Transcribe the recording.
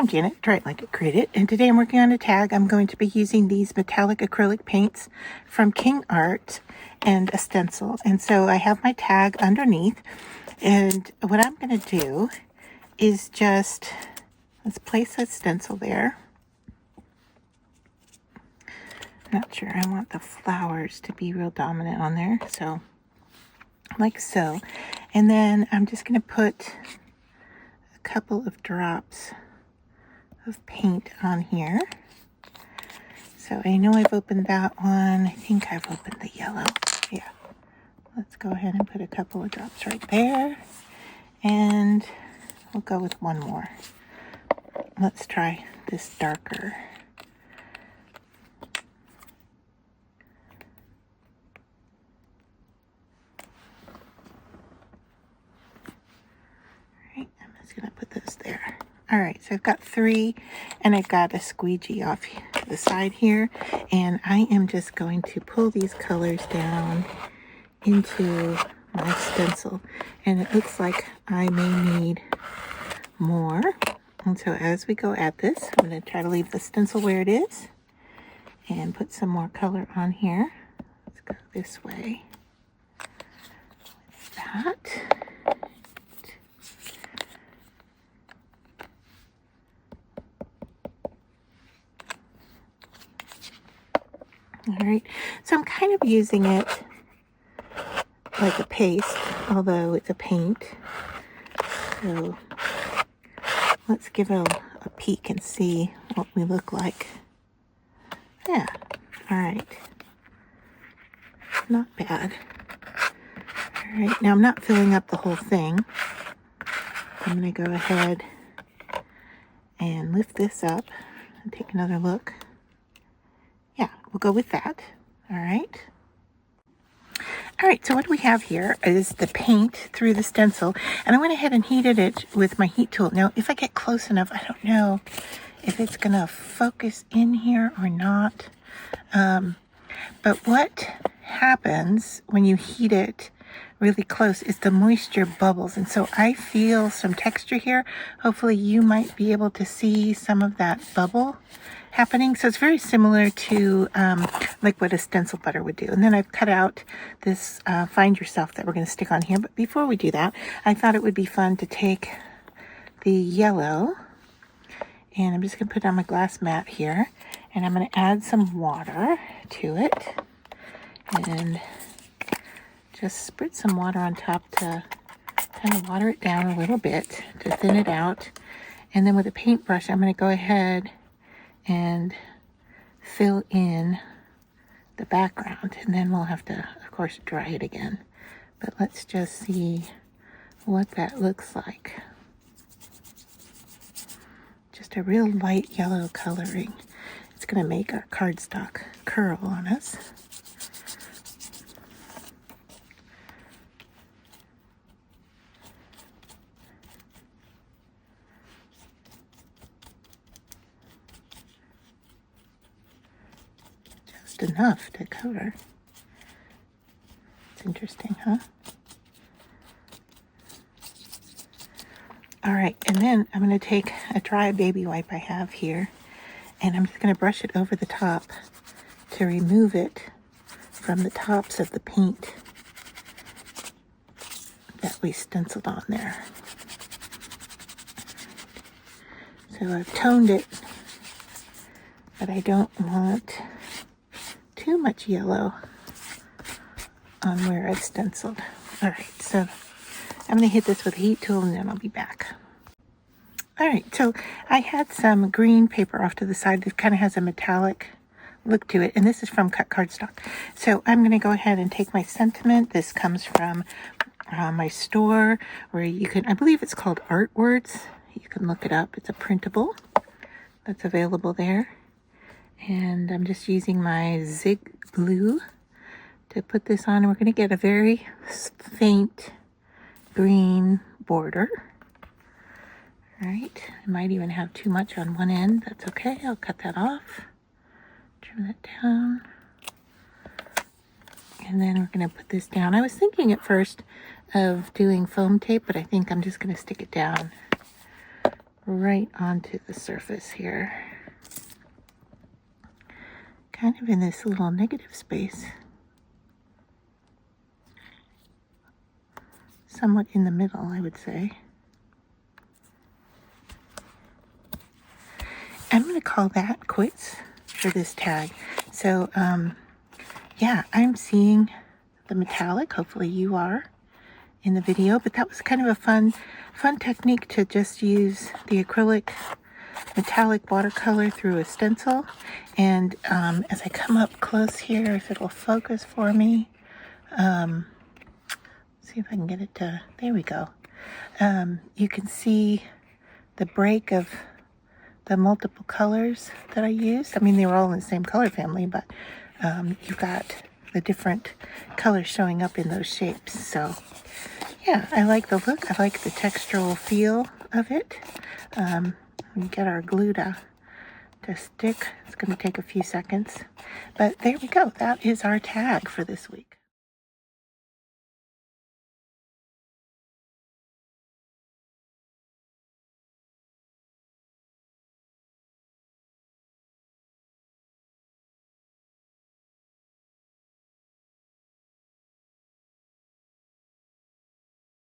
I'm Janet, Try It Like It, Create It, and today I'm working on a tag. I'm going to be using these metallic acrylic paints from King Art and a stencil. And so I have my tag underneath, and what I'm going to do is just, let's place a stencil there. Not sure I want the flowers to be real dominant on there, so like so. And then I'm just going to put a couple of drops of paint on here. So I know I've opened that one. I think I've opened the yellow. Yeah. Let's go ahead and put a couple of drops right there. And we'll go with one more. Let's try this darker. Alright, I'm just going to put this there. Alright, so I've got 3, and I've got a squeegee off the side here, and I am just going to pull these colors down into my stencil, and it looks like I may need more. And so as we go at this, I'm going to try to leave the stencil where it is and put some more color on here. Let's go this way with that. All right, so I'm kind of using it like a paste, although it's a paint. So let's give it a peek and see what we look like. Yeah, all right. Not bad. All right, now I'm not filling up the whole thing. I'm going to go ahead and lift this up and take another look. Yeah, we'll go with that. All right. All right, so what we have here is the paint through the stencil, and I went ahead and heated it with my heat tool. Now, if I get close enough, I don't know if it's going to focus in here or not. But what happens when you heat it really close is the moisture bubbles, and so I feel some texture here. Hopefully you might be able to see some of that bubble happening. So it's very similar to like what a stencil butter would do. And then I've cut out this Find Yourself that we're going to stick on here. But before we do that, I thought it would be fun to take the yellow, and I'm just going to put it on my glass mat here, and I'm going to add some water to it and just spritz some water on top to kind of water it down a little bit to thin it out. And then with a paintbrush, I'm going to go ahead and fill in the background, and then we'll have to, of course, dry it again. But let's just see what that looks like. Just a real light yellow coloring. It's going to make our cardstock curl on us. Enough to cover. It's interesting, huh? All right, and then I'm going to take a dry baby wipe I have here, and I'm just going to brush it over the top to remove it from the tops of the paint that we stenciled on there. So I've toned it, but I don't want too much yellow on where I've stenciled. All right, so I'm going to hit this with a heat tool, and then I'll be back. All right, so I had some green paper off to the side that kind of has a metallic look to it, and this is from cut cardstock. So I'm going to go ahead and take my sentiment. This comes from my store, where you can, I believe it's called Artwords. You can look it up. It's a printable that's available there. And I'm just using my Zig glue to put this on. We're going to get a very faint green border. All right, I might even have too much on one end. That's okay. I'll cut that off. Trim that down. And then we're going to put this down. I was thinking at first of doing foam tape, but I think I'm just going to stick it down right onto the surface here. Kind of in this little negative space. Somewhat in the middle, I would say. I'm going to call that quits for this tag. So, yeah, I'm seeing the metallic. Hopefully you are in the video, but that was kind of a fun technique to just use the acrylic metallic watercolor through a stencil. And as I come up close here, if it'll focus for me, see if I can get it to, there we go. You can see the break of the multiple colors that I used. I mean, they were all in the same color family, but you've got the different colors showing up in those shapes. So yeah, I like the look. I like the textural feel of it. We get our glue to stick. It's going to take a few seconds, but there we go. That is our tag for this week.